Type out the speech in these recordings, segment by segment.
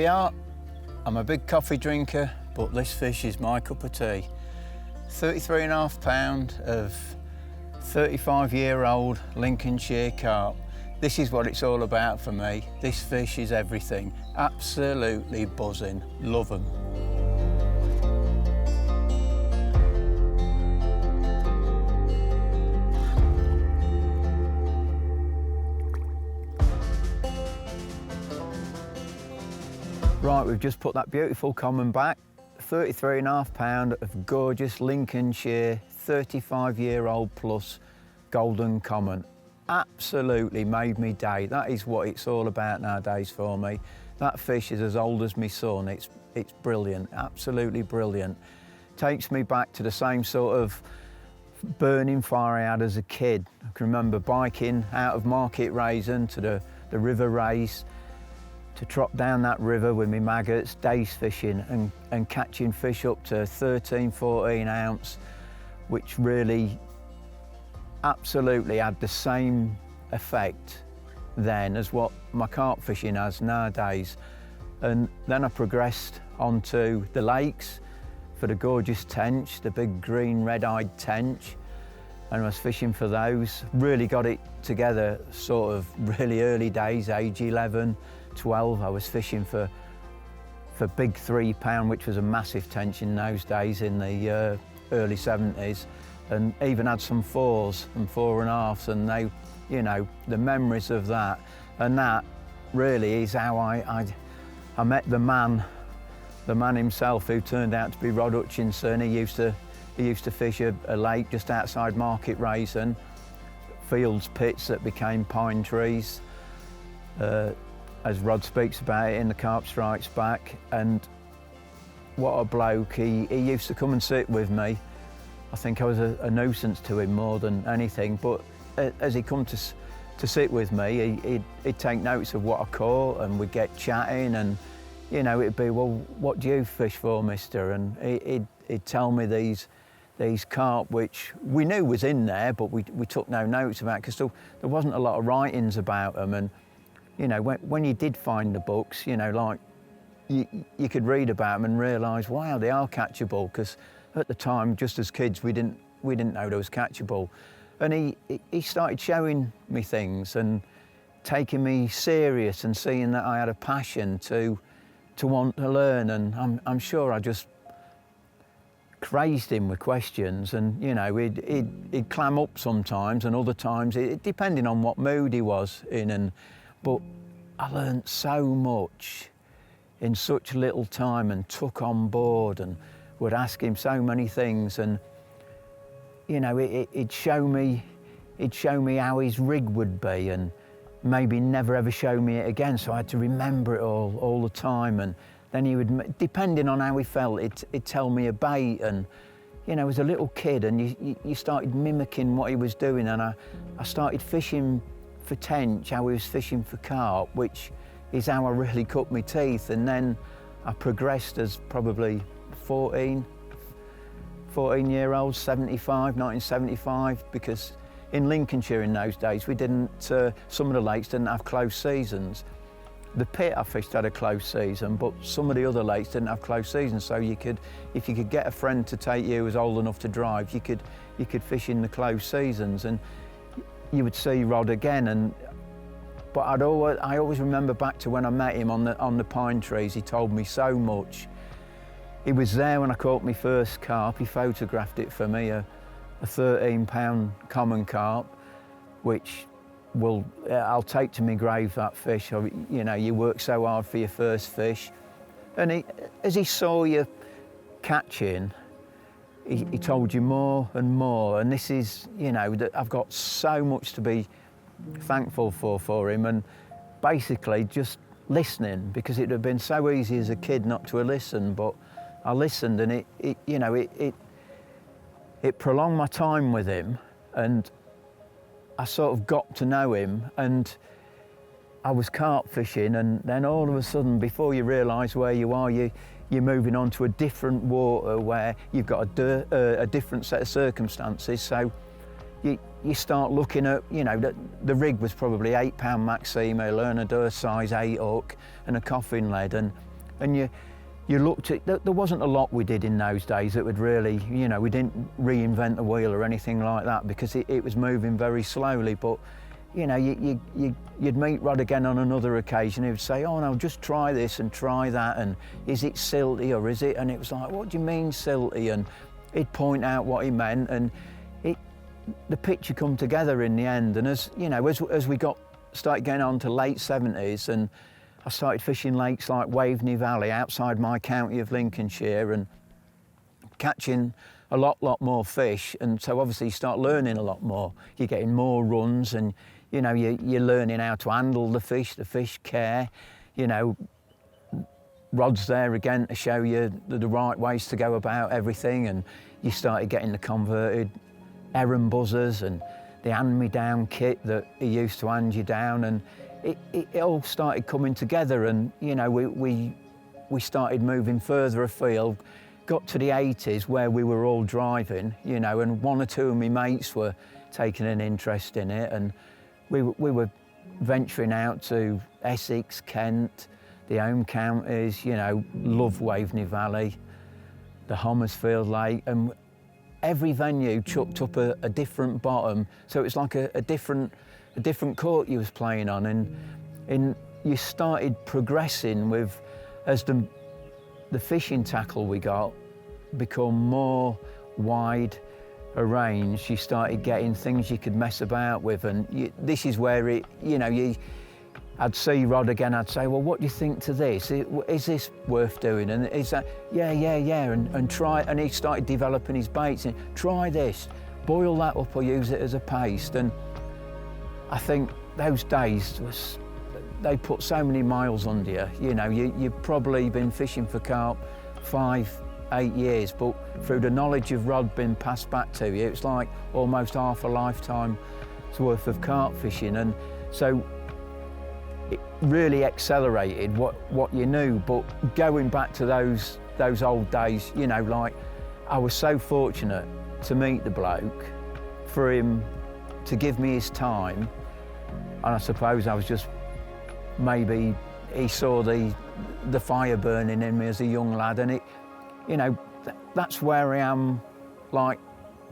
are. I'm a big coffee drinker, but this fish is my cup of tea. 33.5 pound of 35-year-old Lincolnshire carp. This is what it's all about for me. This fish is everything. Absolutely buzzing. Love them. Right, we've just put that beautiful common back. 33.5 pound of gorgeous Lincolnshire 35-year-old plus golden common. Absolutely made me day. That is what it's all about nowadays for me. That fish is as old as my son. It's brilliant, absolutely brilliant. Takes me back to the same sort of burning fire I had as a kid. I can remember biking out of Market Raisin to the River Race, to trot down that river with me maggots, days fishing and catching fish up to 13, 14 ounce, which really absolutely had the same effect then as what my carp fishing has nowadays. And then I progressed onto the lakes for the gorgeous tench, the big green red-eyed tench, and I was fishing for those. Really got it together sort of really early days, age 11, 12. I was fishing for big 3 pound, which was a massive tench in those days in the early 70s, and even had some 4s and 4.5s, and they, you know, the memories of that. And that really is how I met the man himself, who turned out to be Rod Hutchinson. He used to fish a lake just outside Market Raisin, fields pits that became pine trees, as Rod speaks about it in The Carp Strikes Back. And what a bloke. He used to come and sit with me. I think I was a nuisance to him more than anything, but as he come to sit with me, he'd take notes of what I caught, and we'd get chatting, and you know, it'd be, well, what do you fish for, mister? And he'd tell me these carp, which we knew was in there, but we took no notes about, because there wasn't a lot of writings about them. And you know, when you did find the books, you know, like you could read about them and realise, wow, they are catchable, because at the time, just as kids, we didn't know they was catchable. And he started showing me things and taking me serious and seeing that I had a passion to want to learn. And I'm sure I just crazed him with questions, and you know, he'd clam up sometimes, and other times, depending on what mood he was in. But I learned so much in such little time, and took on board, and would ask him so many things. And you know, he'd show me how his rig would be, and maybe never ever show me it again, so I had to remember it all the time. And then he would, depending on how he felt, he'd tell me a bait. And you know, as a little kid, and you started mimicking what he was doing, and I started fishing for tench how he was fishing for carp, which is how I really cut my teeth. And then I progressed as probably 14-year-old, 1975, because in Lincolnshire in those days, we didn't, some of the lakes didn't have close seasons. The pit I fished had a close season, but some of the other lakes didn't have close seasons. So if you could get a friend to take you who was old enough to drive, you could fish in the close seasons, and you would see Rod again. But I always remember back to when I met him on the pine trees. He told me so much. He was there when I caught my first carp. He photographed it for me, a 13 pound common carp, which I'll take to my grave, that fish. You know, you work so hard for your first fish. And as he saw you catching, he told you more and more. And this is, you know, that I've got so much to be thankful for him, and basically just listening, because it would have been so easy as a kid not to listen, but I listened, and it prolonged my time with him, and I sort of got to know him. And I was carp fishing, and then all of a sudden, before you realise where you are, you're moving on to a different water where you've got a different set of circumstances. So you start looking at, you know, the rig was probably 8 pound Maxima, Lerner size 8 hook and a coffin lead, and And you looked at, there wasn't a lot we did in those days that would really, you know, we didn't reinvent the wheel or anything like that, because it was moving very slowly. But, you know, you'd meet Rod again on another occasion. He would say, oh no, just try this and try that, and is it silty or is it? And it was like, what do you mean silty? And he'd point out what he meant, and the picture come together in the end. And as you know, as we started getting on to late 70s, and I started fishing lakes like Waveney Valley outside my county of Lincolnshire and catching a lot more fish. And so obviously you start learning a lot more. You're getting more runs, and you know, you're learning how to handle the fish care. You know, Rod's there again to show you the right ways to go about everything, and you started getting the converted Heron buzzers and the hand-me-down kit that he used to hand you down, and it all started coming together. And you know, we started moving further afield, got to the 80s where we were all driving, you know, and one or two of my mates were taking an interest in it, and we were venturing out to Essex, Kent, the home counties, you know, love Waveney Valley, the Homersfield Lake, and every venue chucked up a different bottom, so it was like a different court you was playing on, and you started progressing with, as the fishing tackle we got become more wide range, you started getting things you could mess about with, and this is where I'd see Rod again, I'd say, well, what do you think to this? Is this worth doing? And is that, yeah, and try, and he started developing his baits, and try this, boil that up or use it as a paste. And I think those days, they put so many miles under you. You know, you've probably been fishing for carp 5-8 years, but through the knowledge of Rod being passed back to you, it's like almost half a lifetime's worth of carp fishing. And so it really accelerated what you knew. But going back to those old days, you know, like, I was so fortunate to meet the bloke, for him to give me his time, and I suppose I was just, maybe he saw the fire burning in me as a young lad, and it, you know, that's where I am, like,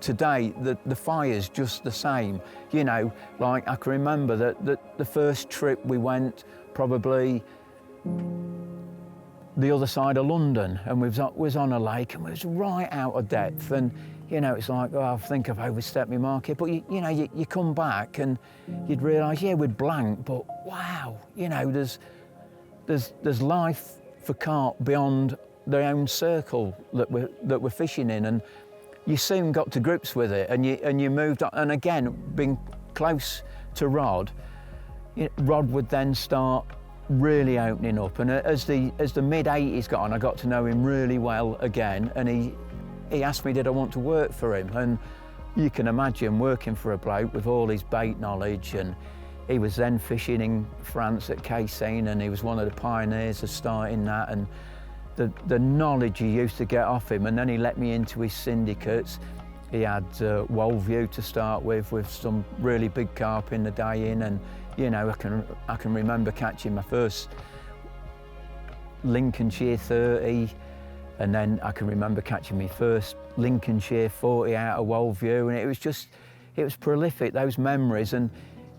today. The fire's just the same, you know. Like, I can remember that the first trip we went, probably the other side of London, and we was on a lake, and we was right out of depth, and you know, it's like, oh, I think I've overstepped my mark here. But you know, you come back and you'd realise, yeah, we're blank, but wow, you know, there's life for carp beyond their own circle that we're fishing in, and you soon got to grips with it, and you moved on. And again, being close to Rod, Rod would then start really opening up. And as the mid-80s got on, I got to know him really well again, and he asked me, did I want to work for him? And you can imagine working for a bloke with all his bait knowledge, and he was then fishing in France at Cassine, and he was one of the pioneers of starting that, and the knowledge he used to get off him. And then he let me into his syndicates. He had Woldview to start with some really big carp in the day in, and you know, I can remember catching my first Lincolnshire 30, and then I can remember catching my first Lincolnshire 40 out of Woldview, and it was prolific, those memories. And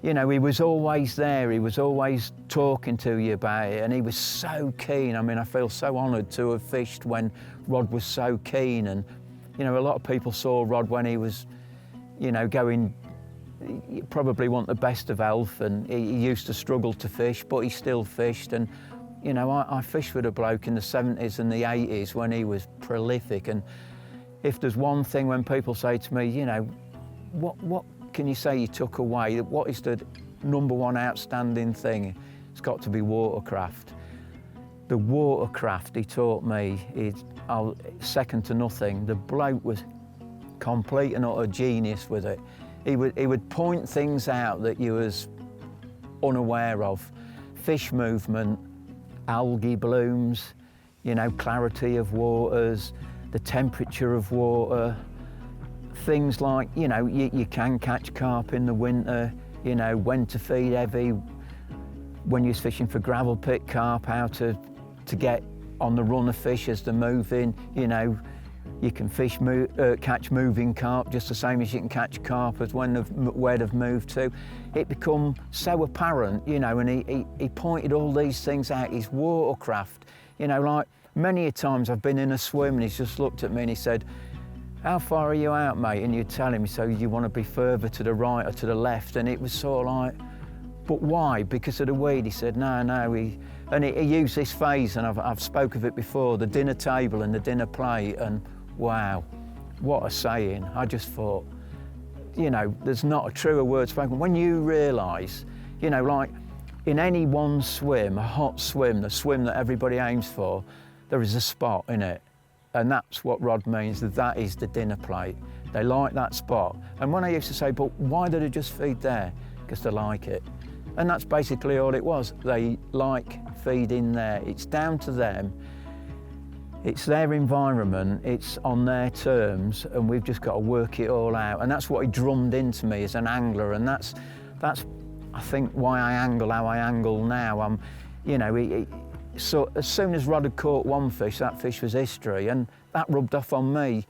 you know, he was always there, he was always talking to you about it, and he was so keen. I mean, I feel so honoured to have fished when Rod was so keen. And you know, a lot of people saw Rod when he was, you know, going, you probably want the best of health, and he used to struggle to fish, but he still fished. And you know, I fished with a bloke in the 70s and the 80s when he was prolific. And if there's one thing when people say to me, you know, what can you say you took away? What is the #1 outstanding thing? It's got to be watercraft. The watercraft he taught me is second to nothing. The bloke was complete and utter genius with it. He would point things out that you was unaware of. Fish movement, algae blooms, you know, clarity of waters, the temperature of water, things like, you know, you can catch carp in the winter, you know, when to feed heavy, when you're fishing for gravel pit carp, how to get on the run of fish as they're moving. You know, you can catch moving carp just the same as you can catch carp as where they've moved to. It become so apparent, you know, and he pointed all these things out, his watercraft. You know, like many a times I've been in a swim and he's just looked at me and he said, "How far are you out, mate?" And you'd tell him, so you want to be further to the right or to the left, and it was sort of like, but why? Because of the weed? He said, no, he used this phrase, and I've spoke of it before, the dinner table and the dinner plate, and wow, what a saying. I just thought, you know, there's not a truer word spoken. When you realise, you know, like in any one swim, a hot swim, the swim that everybody aims for, there is a spot in it. And that's what Rod means, that is the dinner plate. They like that spot. And when I used to say, but why do they just feed there? Because they like it. And that's basically all it was. They like feeding there. It's down to them. It's their environment, it's on their terms, and we've just got to work it all out. And that's what he drummed into me as an angler, and that's I think why I angle how I angle now. You know, so as soon as Rod had caught one fish, that fish was history, and that rubbed off on me.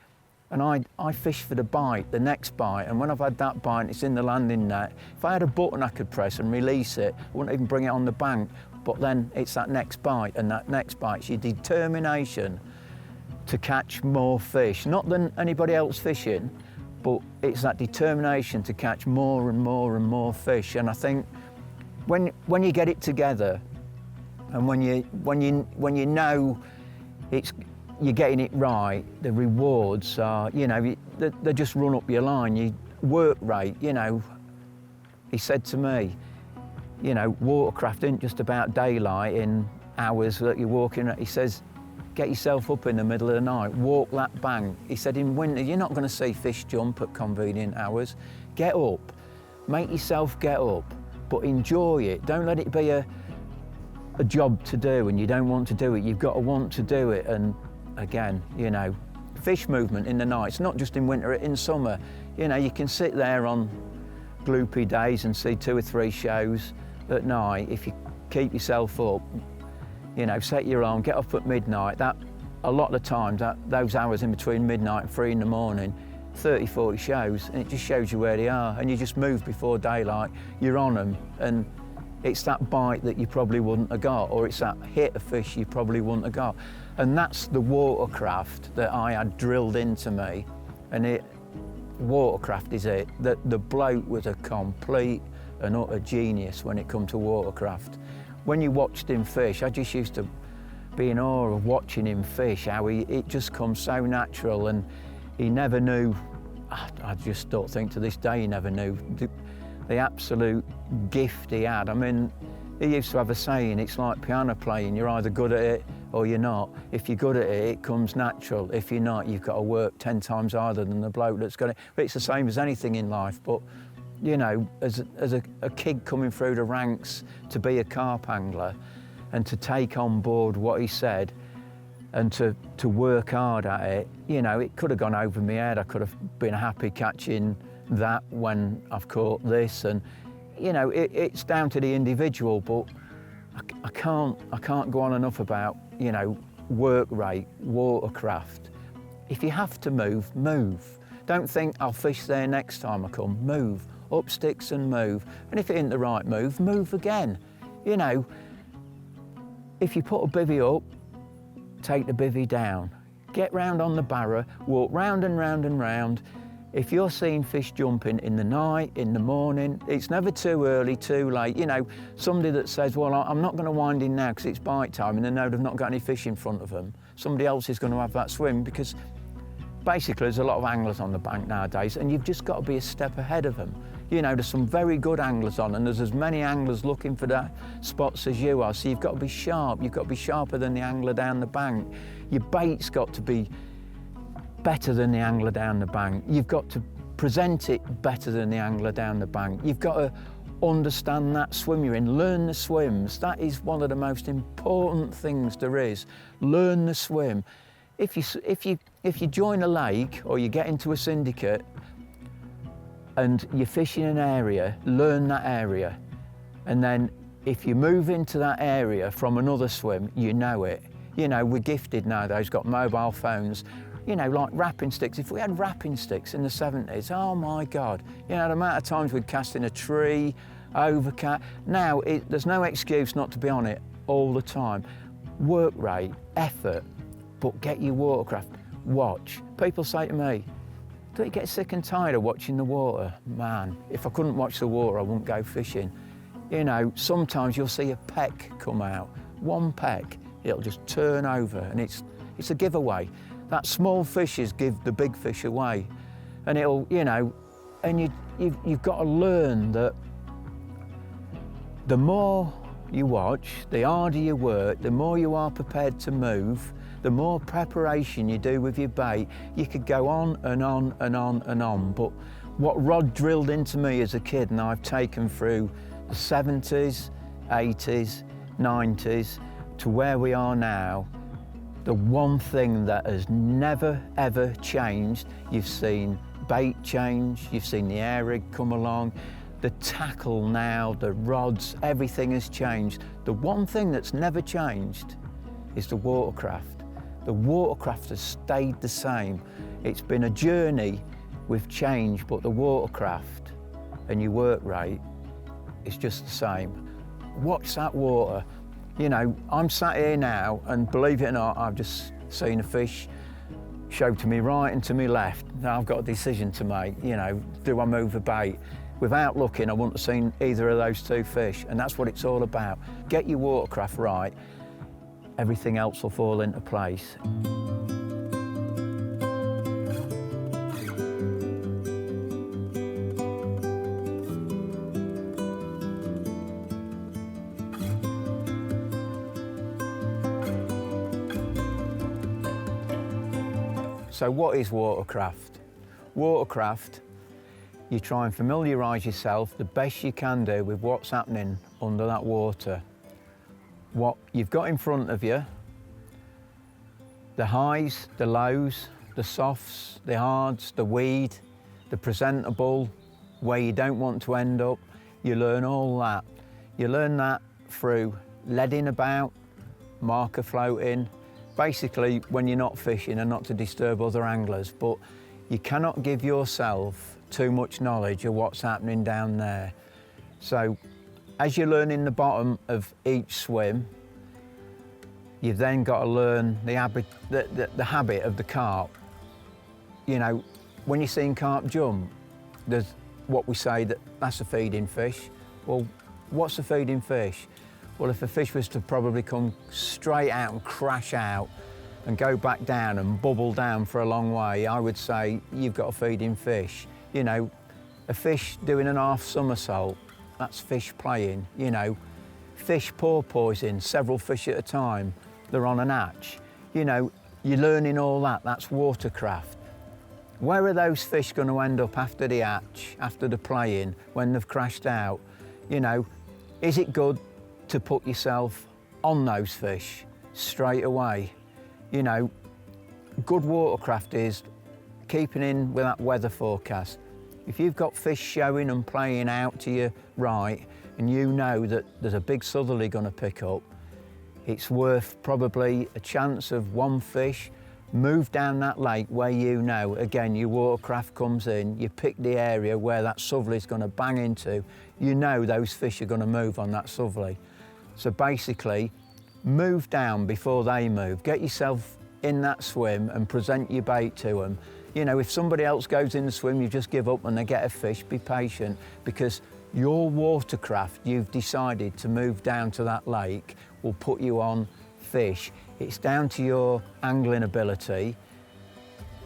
And I fish for the bite, the next bite, and when I've had that bite and it's in the landing net, if I had a button I could press and release it, I wouldn't even bring it on the bank. But then it's that next bite, and that next bite's your determination to catch more fish. Not than anybody else fishing, but it's that determination to catch more and more and more fish. And I think when you get it together, and when you know you're getting it right, the rewards are, you know, they just run up your line. Your work rate, you know, he said to me, you know, watercraft isn't just about daylight in hours that you're walking. He says, get yourself up in the middle of the night, walk that bank. He said, in winter, you're not going to see fish jump at convenient hours. Get up, make yourself get up, but enjoy it. Don't let it be a job to do and you don't want to do it. You've got to want to do it. And again, you know, fish movement in the night, it's not just in winter, in summer. You know, you can sit there on gloopy days and see 2 or 3 shows at night. If you keep yourself up, you know, set your alarm, get up at midnight. That, a lot of the times, those hours in between midnight and 3 in the morning, 30, 40 shows, and it just shows you where they are. And you just move before daylight, you're on them. And it's that bite that you probably wouldn't have got, or it's that hit of fish you probably wouldn't have got. And that's the watercraft that I had drilled into me. And watercraft is it. The bloke was a complete and utter genius when it come to watercraft. When you watched him fish, I just used to be in awe of watching him fish, how it just comes so natural, and he never knew, I just don't think to this day he never knew the absolute gift he had. I mean, he used to have a saying, it's like piano playing, you're either good at it or you're not. If you're good at it, it comes natural. If you're not, you've got to work 10 times harder than the bloke that's got it. But it's the same as anything in life. But you know, as a kid coming through the ranks to be a carp angler and to take on board what he said and to work hard at it, you know, it could have gone over my head. I could have been happy catching that when I've caught this, and you know, it's down to the individual. But I can't go on enough about, you know, work rate, watercraft. If you have to move, move. Don't think I'll fish there next time I come. Move. Up sticks and move. And if it ain't the right move, move again. You know, if you put a bivvy up, take the bivvy down. Get round on the barra, walk round and round and round. If you're seeing fish jumping in the night, in the morning, it's never too early, too late. You know, somebody that says, well, I'm not going to wind in now because it's bite time, and they know they've not got any fish in front of them. Somebody else is going to have that swim, because basically there's a lot of anglers on the bank nowadays, and you've just got to be a step ahead of them. You know, there's some very good anglers on, and there's as many anglers looking for that spots as you are, so you've got to be sharp. You've got to be sharper than the angler down the bank. Your bait's got to be better than the angler down the bank. You've got to present it better than the angler down the bank. You've got to understand that swim you're in, learn the swims. That is one of the most important things there is. Learn the swim. If you join a lake or you get into a syndicate and you're fishing an area, learn that area. And then if you move into that area from another swim, you know it. You know, we're gifted nowadays, got mobile phones, you know, like wrapping sticks. If we had wrapping sticks in the 70s, oh my God, you know, the amount of times we'd cast in a tree, overcast. Now, there's no excuse not to be on it all the time. Work rate, effort, but get your watercraft, watch. People say to me, don't you get sick and tired of watching the water? Man, if I couldn't watch the water, I wouldn't go fishing. You know, sometimes you'll see a peck come out, one peck, it'll just turn over, and it's a giveaway. That small fishes give the big fish away. And it'll, you know, and you've got to learn that the more you watch, the harder you work, the more you are prepared to move, the more preparation you do with your bait. You could go on and on and on and on, but what Rod drilled into me as a kid, and I've taken through the 70s, 80s, 90s, to where we are now, the one thing that has never ever changed, you've seen bait change, you've seen the air rig come along, the tackle now, the rods, everything has changed. The one thing that's never changed is the watercraft. The watercraft has stayed the same. It's been a journey with change, but the watercraft and your work rate is just the same. Watch that water. You know, I'm sat here now, and believe it or not, I've just seen a fish show to me right and to me left. Now I've got a decision to make, you know, do I move the bait? Without looking, I wouldn't have seen either of those two fish, and that's what it's all about. Get your watercraft right, everything else will fall into place. So what is watercraft? Watercraft, you try and familiarise yourself the best you can do with what's happening under that water. What you've got in front of you, the highs, the lows, the softs, the hards, the weed, the presentable, where you don't want to end up, you learn all that. You learn that through leading about, marker floating, basically when you're not fishing and not to disturb other anglers, but you cannot give yourself too much knowledge of what's happening down there. So as you're learning the bottom of each swim, you've then got to learn the habit of the carp. You know, when you're seeing carp jump, there's what we say that's a feeding fish. Well, what's a feeding fish? Well, if a fish was to probably come straight out and crash out and go back down and bubble down for a long way, I would say you've got a feeding fish. You know, a fish doing an half somersault, that's fish playing. You know, fish porpoising, several fish at a time, they're on an hatch. You know, you're learning all that, that's watercraft. Where are those fish going to end up after the hatch, after the playing, when they've crashed out? You know, is it good to put yourself on those fish straight away? You know, good watercraft is keeping in with that weather forecast. If you've got fish showing and playing out to your right, and you know that there's a big southerly going to pick up, it's worth probably a chance of one fish. Move down that lake where you know, again, your watercraft comes in, you pick the area where that southerly's going to bang into, you know those fish are going to move on that southerly. So basically, move down before they move. Get yourself in that swim and present your bait to them. You know, if somebody else goes in the swim, you just give up and they get a fish, be patient, because your watercraft, you've decided to move down to that lake, will put you on fish. It's down to your angling ability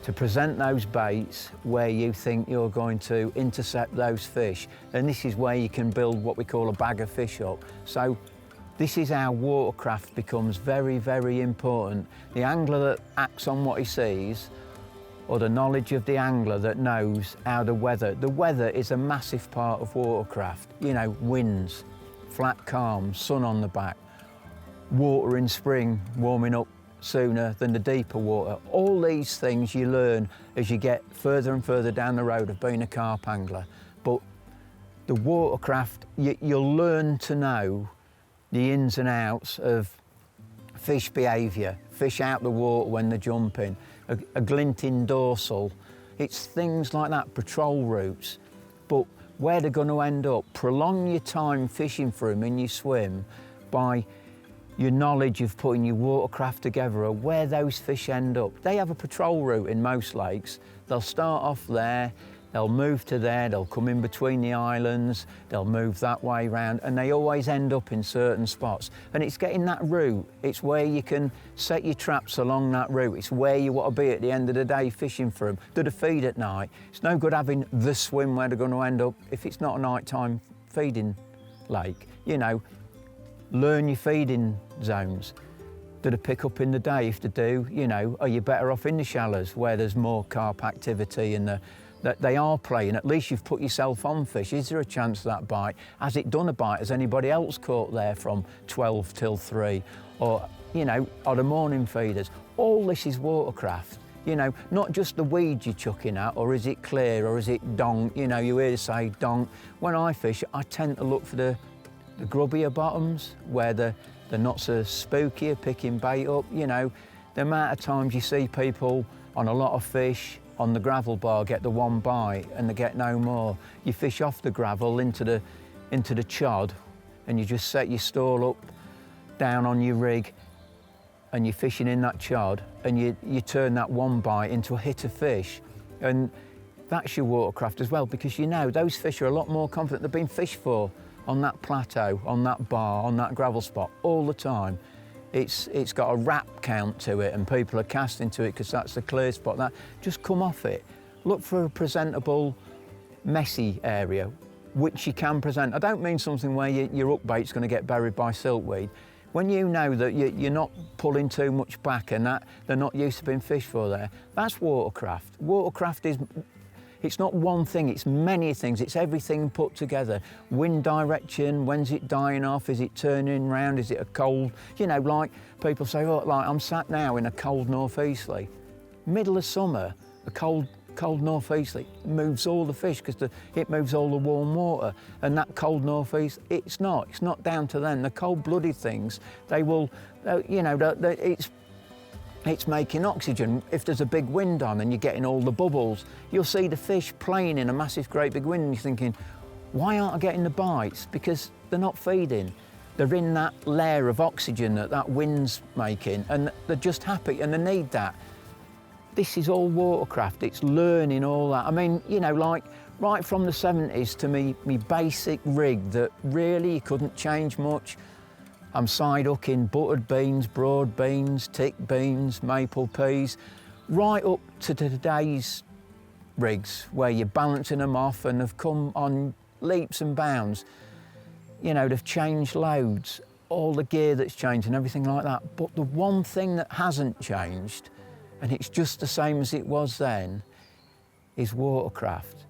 to present those baits where you think you're going to intercept those fish. And this is where you can build what we call a bag of fish up. So this is how watercraft becomes very, very important. The angler that acts on what he sees, or the knowledge of the angler that knows how the weather is a massive part of watercraft. You know, winds, flat calm, sun on the back, water in spring warming up sooner than the deeper water. All these things you learn as you get further and further down the road of being a carp angler. But the watercraft, you'll learn to know the ins and outs of fish behaviour, fish out the water when they're jumping, a glinting dorsal. It's things like that, patrol routes. But where they're going to end up, prolong your time fishing for them in your swim by your knowledge of putting your watercraft together, or where those fish end up. They have a patrol route in most lakes. They'll start off there, they'll move to there, they'll come in between the islands, they'll move that way round, and they always end up in certain spots. And it's getting that route. It's where you can set your traps along that route. It's where you want to be at the end of the day fishing for them. Do the feed at night. It's no good having the swim where they're going to end up if it's not a nighttime feeding lake. You know, learn your feeding zones. Do they pick up in the day? If they do, you know, are you better off in the shallows where there's more carp activity and that they are playing? At least you've put yourself on fish. Is there a chance of that bite? Has it done a bite? Has anybody else caught there from 12 till 3? Or, you know, are the morning feeders? All this is watercraft. You know, not just the weeds you're chucking at, or is it clear, or is it donk? You know, you hear say donk. When I fish, I tend to look for the grubbier bottoms where they're not so spooky, picking bait up. You know, the amount of times you see people on a lot of fish on the gravel bar get the one bite and they get no more. You fish off the gravel into the chod and you just set your stall up down on your rig and you're fishing in that chod and you turn that one bite into a hit of fish. And that's your watercraft as well, because you know those fish are a lot more confident. They've been fished for on that plateau, on that bar, on that gravel spot all the time. It's got a wrap count to it and people are casting to it because that's the clear spot. That just come off it. Look for a presentable, messy area, which you can present. I don't mean something where your upbait's going to get buried by siltweed. When you know that you're not pulling too much back and that they're not used to being fished for there, that's watercraft. Watercraft is, it's not one thing, it's many things, it's everything put together. Wind direction, when's it dying off, is it turning round, is it a cold, you know, like people say, oh, like I'm sat now in a cold northeasterly. Middle of summer, a cold northeasterly moves all the fish because it moves all the warm water, and that cold northeast, it's not down to them. The cold-blooded things, they will, you know, it's making oxygen. If there's a big wind on and you're getting all the bubbles, you'll see the fish playing in a massive, great big wind and you're thinking, why aren't I getting the bites? Because they're not feeding. They're in that layer of oxygen that wind's making and they're just happy and they need that. This is all watercraft, it's learning all that. I mean, you know, like right from the 70s to me basic rig that really you couldn't change much. I'm side hooking buttered beans, broad beans, tick beans, maple peas, right up to today's rigs where you're balancing them off and they've come on leaps and bounds. You know, they've changed loads, all the gear that's changed and everything like that. But the one thing that hasn't changed, and it's just the same as it was then, is watercraft.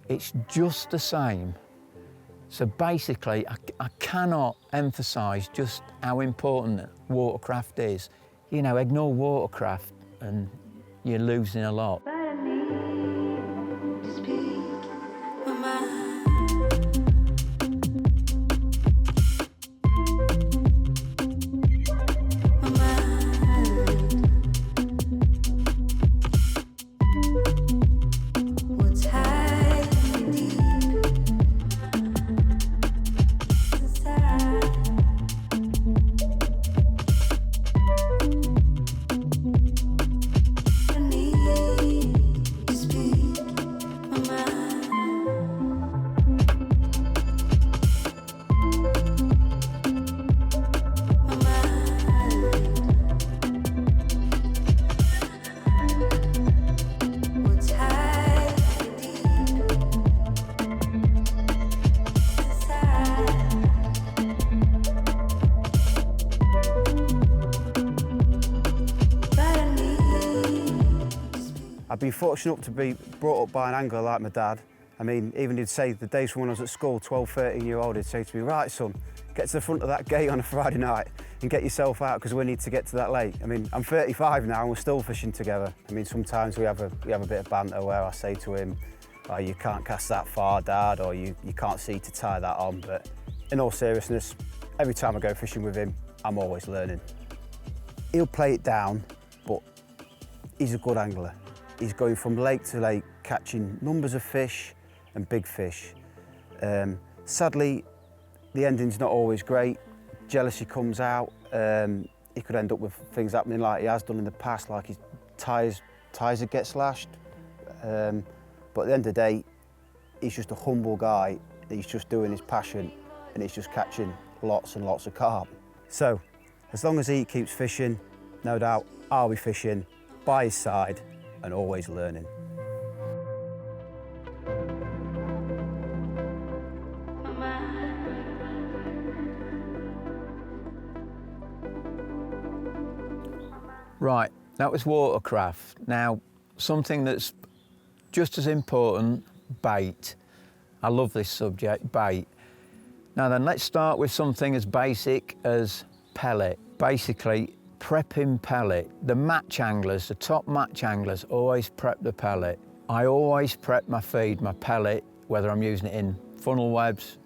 It's just the same. So basically, I cannot emphasise just how important watercraft is. You know, ignore watercraft and you're losing a lot. I've been fortunate to be brought up by an angler like my dad. I mean, even he'd say the days when I was at school, 12, 13-year-old, he'd say to me, right son, get to the front of that gate on a Friday night and get yourself out because we need to get to that lake. I mean, I'm 35 now and we're still fishing together. I mean, sometimes we have a bit of banter where I say to him, oh, you can't cast that far, Dad, or you can't see to tie that on. But in all seriousness, every time I go fishing with him, I'm always learning. he'll play it down, but he's a good angler. He's going from lake to lake, catching numbers of fish and big fish. Sadly, the ending's not always great. Jealousy comes out. He could end up with things happening like he has done in the past, like his tyres would get slashed. But at the end of the day, he's just a humble guy. He's just doing his passion, and he's just catching lots and lots of carp. So, as long as he keeps fishing, no doubt I'll be fishing by his side and always learning. Right, that was watercraft. Now, something that's just as important, bait. I love this subject, bait. Now then, let's start with something as basic as pellet. Basically, prepping pellet. The match anglers, the top match anglers, always prep the pellet. I always prep my feed, my pellet, whether I'm using it in funnel webs,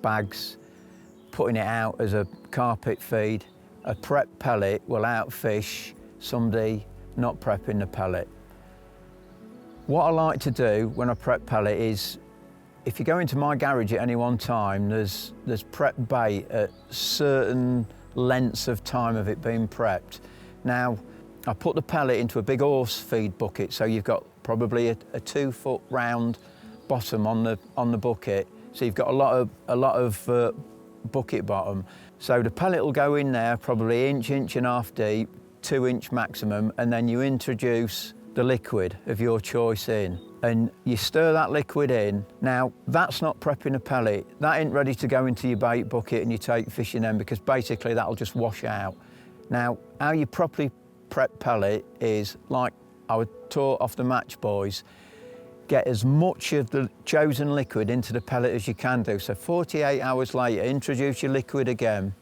bags, putting it out as a carpet feed. A prep pellet will outfish somebody not prepping the pellet. What I like to do when I prep pellet is, if you go into my garage at any one time, there's prep bait at certain lengths of time of it being prepped. Now, I put the pellet into a big horse feed bucket, so you've got probably a 2 foot round bottom on the bucket. So you've got a lot of bucket bottom. So the pellet will go in there probably inch and a half deep, 2 inch maximum, and then you introduce the liquid of your choice in, and you stir that liquid in. Now, that's not prepping a pellet. That ain't ready to go into your bait bucket and you take fishing then, because basically that'll just wash out. Now, how you properly prep pellet is, like I was taught off the Match Boys, get as much of the chosen liquid into the pellet as you can do. So 48 hours later, introduce your liquid again,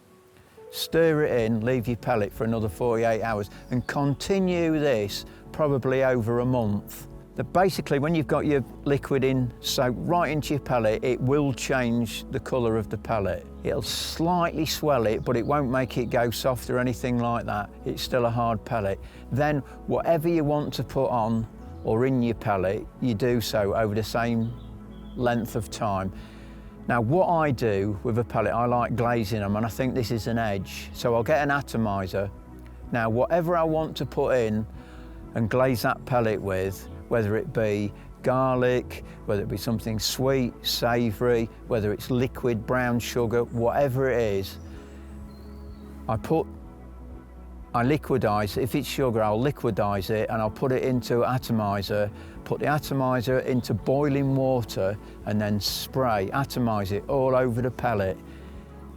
stir it in, leave your pellet for another 48 hours, and continue this probably over a month. Basically, when you've got your liquid in, so right into your pellet, it will change the colour of the pellet. It'll slightly swell it, but it won't make it go soft or anything like that. It's still a hard pellet. Then whatever you want to put on or in your pellet, you do so over the same length of time. Now, what I do with a pellet, I like glazing them, and I think this is an edge. So I'll get an atomizer. Now, whatever I want to put in and glaze that pellet with, whether it be garlic, whether it be something sweet, savoury, whether it's liquid brown sugar, whatever it is, I liquidise it. If it's sugar, I'll liquidise it and I'll put it into atomizer, put the atomizer into boiling water and then spray, atomise it all over the pellet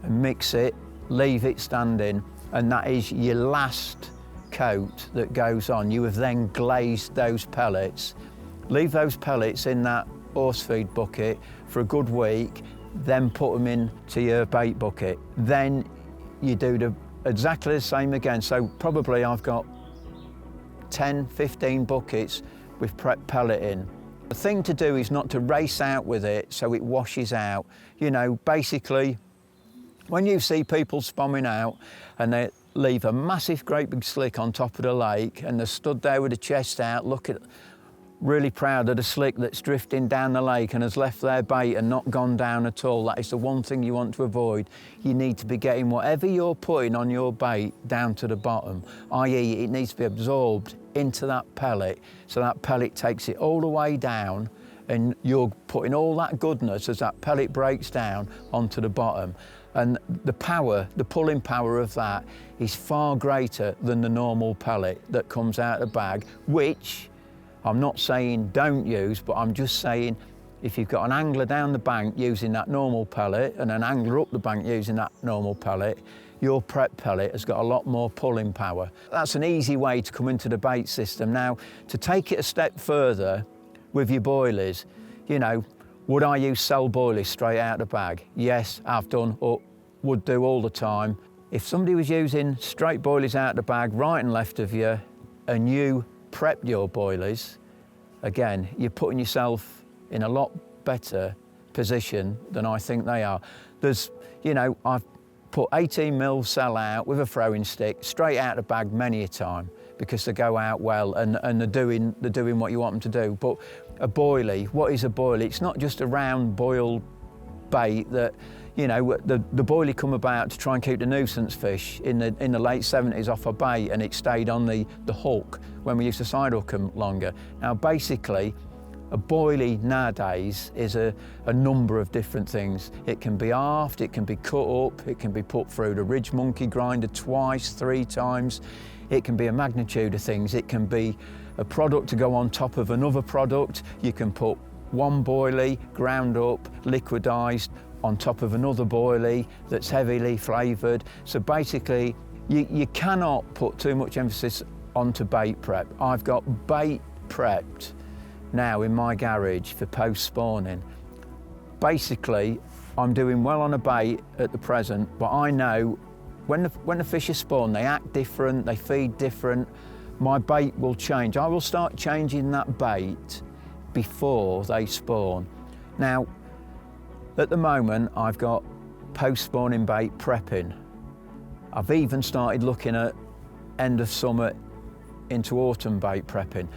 and mix it, leave it standing, and that is your last coat that goes on. You have then glazed those pellets. Leave those pellets in that horse feed bucket for a good week, then put them into your bait bucket. Then you do exactly the same again. So probably I've got 10, 15 buckets with prep pellet in. The thing to do is not to race out with it so it washes out. You know, basically, when you see people spomming out and they leave a massive great big slick on top of the lake and they're stood there with the chest out, really proud of the slick that's drifting down the lake and has left their bait and not gone down at all. That is the one thing you want to avoid. You need to be getting whatever you're putting on your bait down to the bottom, i.e. it needs to be absorbed into that pellet, so that pellet takes it all the way down and you're putting all that goodness as that pellet breaks down onto the bottom. And the power, the pulling power of that is far greater than the normal pellet that comes out of the bag, which I'm not saying don't use, but I'm just saying if you've got an angler down the bank using that normal pellet and an angler up the bank using that normal pellet, your prep pellet has got a lot more pulling power. That's an easy way to come into the bait system. Now, to take it a step further with your boilies, you know, would I use cell boilies straight out of the bag? Yes, I've done, or would do all the time. If somebody was using straight boilies out of the bag, right and left of you, and you prepped your boilies, again, you're putting yourself in a lot better position than I think they are. There's, you know, I've put 18 mil sell out with a throwing stick, straight out of the bag many a time, because they go out well and they're doing what you want them to do. But a boilie, what is a boilie? It's not just a round boiled bait that, you know, the boilie come about to try and keep the nuisance fish in the late 70s off a bait, and it stayed on the hook when we used to side hook them longer. Now basically, a boilie nowadays is a number of different things. It can be aft, it can be cut up, it can be put through the ridge monkey grinder twice, 3 times. It can be a magnitude of things. It can be a product to go on top of another product. You can put one boilie, ground up, liquidised, on top of another boilie that's heavily flavoured. So basically, you cannot put too much emphasis onto bait prep. I've got bait prepped now in my garage for post-spawning. Basically, I'm doing well on a bait at the present, but I know when the fish are spawned, they act different, they feed different. My bait will change. I will start changing that bait before they spawn. Now, at the moment, I've got post-spawning bait prepping. I've even started looking at end of summer into autumn bait prepping.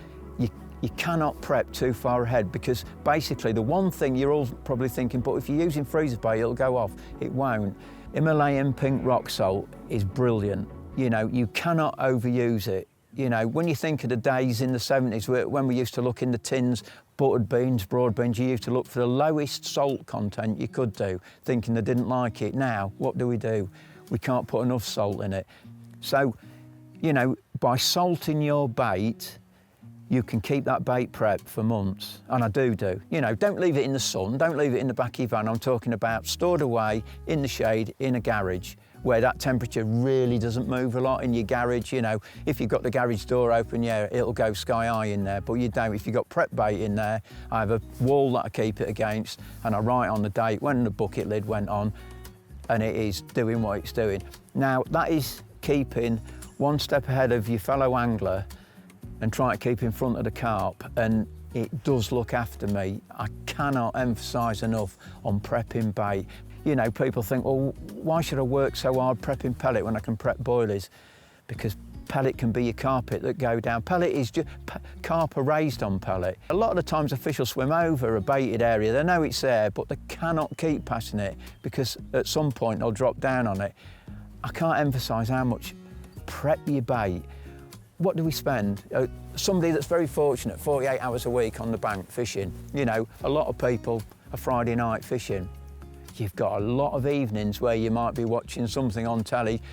You cannot prep too far ahead, because basically the one thing you're all probably thinking, but if you're using freezer bait, it'll go off. It won't. Himalayan pink rock salt is brilliant. You know, you cannot overuse it. You know, when you think of the days in the 70s when we used to look in the tins, buttered beans, broad beans, you used to look for the lowest salt content you could do, thinking they didn't like it. Now, what do? We can't put enough salt in it. So, you know, by salting your bait, you can keep that bait prep for months, and I do. You know, don't leave it in the sun, don't leave it in the back of your van. I'm talking about stored away in the shade in a garage where that temperature really doesn't move a lot in your garage. You know, if you've got the garage door open, yeah, it'll go sky high in there, but you don't. If you've got prep bait in there, I have a wall that I keep it against, and I write on the date when the bucket lid went on, and it is doing what it's doing. Now, that is keeping one step ahead of your fellow angler and try to keep in front of the carp, and it does look after me. I cannot emphasise enough on prepping bait. You know, people think, well, why should I work so hard prepping pellet when I can prep boilies? Because pellet can be your carpet that go down. Pellet is just, carp are raised on pellet. A lot of the times a fish will swim over a baited area. They know it's there, but they cannot keep passing it, because at some point they'll drop down on it. I can't emphasise how much prep your bait. What do we spend? Somebody that's very fortunate, 48 hours a week on the bank fishing. You know, a lot of people are Friday night fishing. You've got a lot of evenings where you might be watching something on telly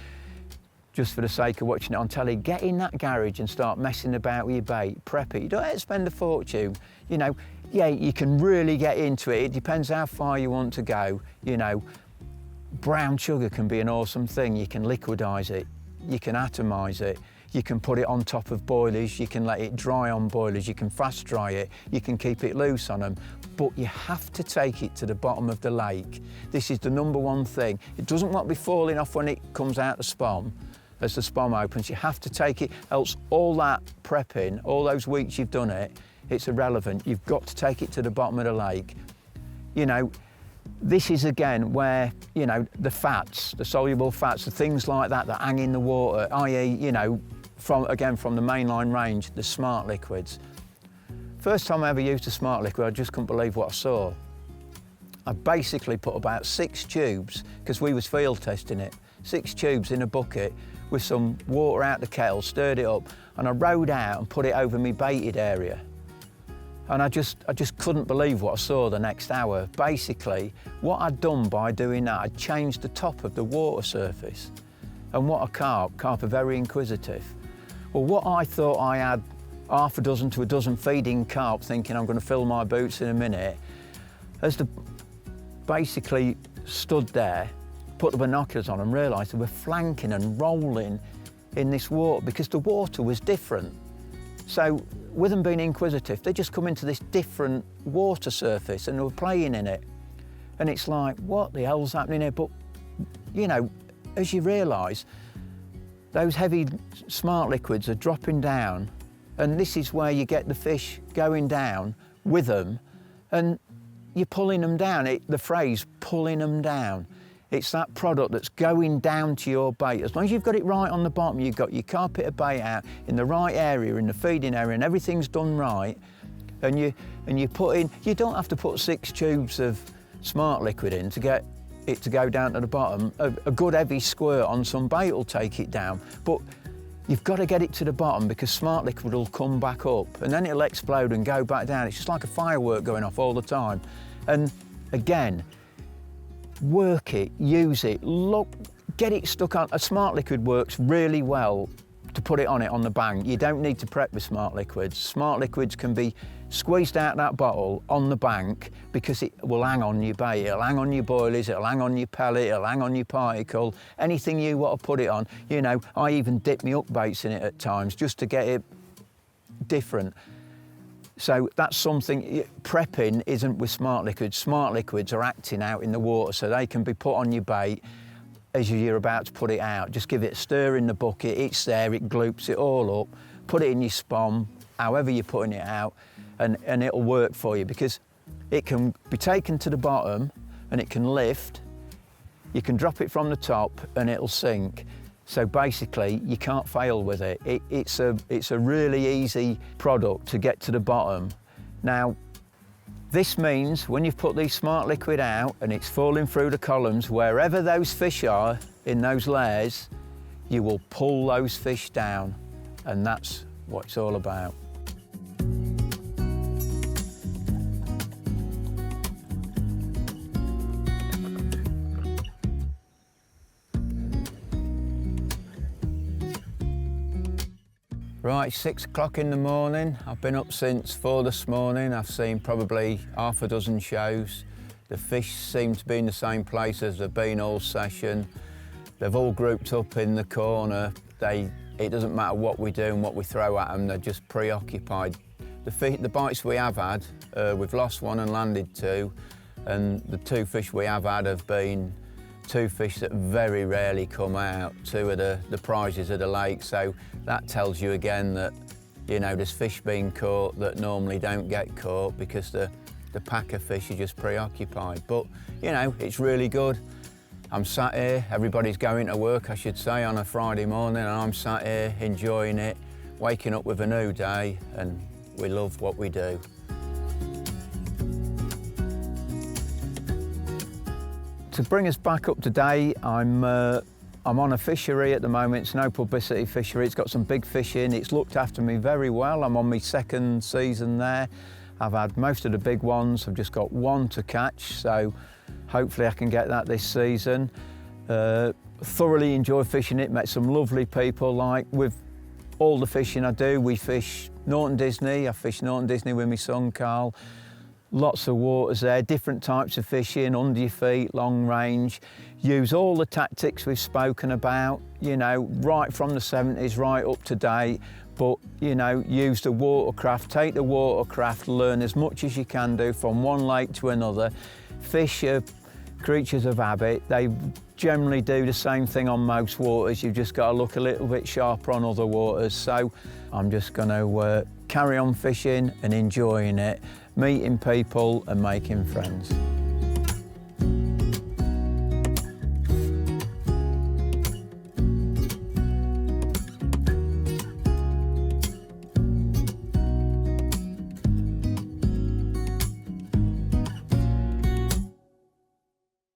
just for the sake of watching it on telly. Get in that garage and start messing about with your bait, prep it. You don't have to spend a fortune. You know, yeah, you can really get into it. It depends how far you want to go. You know, brown sugar can be an awesome thing. You can liquidise it, you can atomise it. You can put it on top of boilies, you can let it dry on boilies, you can fast dry it, you can keep it loose on them, but you have to take it to the bottom of the lake. This is the #1 thing. It doesn't want to be falling off when it comes out the spom, as the spom opens. You have to take it, else all that prepping, all those weeks you've done it, it's irrelevant. You've got to take it to the bottom of the lake. You know, this is again where, you know, the fats, the soluble fats, the things like that that hang in the water, i.e., you know, from the Mainline range, the smart liquids. First time I ever used a smart liquid, I just couldn't believe what I saw. I basically put about 6 tubes, because we was field testing it, 6 tubes in a bucket with some water out the kettle, stirred it up, and I rowed out and put it over my baited area. And I just couldn't believe what I saw the next hour. Basically, what I'd done by doing that, I'd changed the top of the water surface. And what a carp are very inquisitive. Well, what I thought I had half a dozen to a dozen feeding carp, thinking I'm going to fill my boots in a minute, as the basically stood there, put the binoculars on and realised they were flanking and rolling in this water because the water was different. So with them being inquisitive, they just come into this different water surface and they were playing in it. And it's like, what the hell's happening here? But, you know, as you realise, those heavy smart liquids are dropping down, and this is where you get the fish going down with them, and you're pulling them down. The phrase, pulling them down, It's that product that's going down to your bait. As long as you've got it right on the bottom, you've got your carpet of bait out in the right area, in the feeding area, and everything's done right, and you put in, you don't have to put 6 tubes of smart liquid in to get it to go down to the bottom. A good heavy squirt on some bait will take it down, but you've got to get it to the bottom because smart liquid will come back up and then it'll explode and go back down. It's just like a firework going off all the time. And again, work it, use it, look, get it stuck on. A smart liquid works really well to put it on the bank. You don't need to prep with smart liquids. Smart liquids can be squeezed out that bottle on the bank because it will hang on your bait, it'll hang on your boilies, it'll hang on your pellet, it'll hang on your particle, anything you want to put it on. You know, I even dip me up baits in it at times just to get it different. So that's something, prepping isn't with smart liquids. Smart liquids are acting out in the water so they can be put on your bait as you're about to put it out. Just give it a stir in the bucket, it's there, it gloops it all up, put it in your spom, however you're putting it out, and it'll work for you because it can be taken to the bottom and it can lift. You can drop it from the top and it'll sink. So basically, you can't fail with it. It's a really easy product to get to the bottom. Now, this means when you've put these smart liquid out and it's falling through the columns, wherever those fish are in those layers, you will pull those fish down, and that's what it's all about. Right, 6 o'clock in the morning. I've been up since 4 this morning. I've seen probably half a dozen shows. The fish seem to be in the same place as they've been all session. They've all grouped up in the corner. It doesn't matter what we do and what we throw at them, they're just preoccupied. The bites we have had, we've lost 1 and landed 2, and the 2 fish we have had have been 2 fish that very rarely come out, 2 of the prizes of the lake. So that tells you again that, you know, there's fish being caught that normally don't get caught because the pack of fish are just preoccupied. But, you know, it's really good. I'm sat here, everybody's going to work, I should say, on a Friday morning, and I'm sat here enjoying it, waking up with a new day, and we love what we do. To bring us back up to date, I'm on a fishery at the moment. It's no publicity fishery. It's got some big fish in. It's looked after me very well. I'm on my 2nd season there. I've had most of the big ones. I've just got 1 to catch, so hopefully I can get that this season. Thoroughly enjoy fishing it. Met some lovely people. Like with all the fishing I do, we fish Norton Disney. I fish Norton Disney with my son Carl. Lots of waters there, different types of fishing, under your feet, long range. Use all the tactics we've spoken about, you know, right from the 70s, right up to date. But, you know, use the watercraft, take the watercraft, learn as much as you can do from one lake to another. Fish are creatures of habit. They generally do the same thing on most waters. You've just got to look a little bit sharper on other waters. So I'm just going to carry on fishing and enjoying it, meeting people and making friends.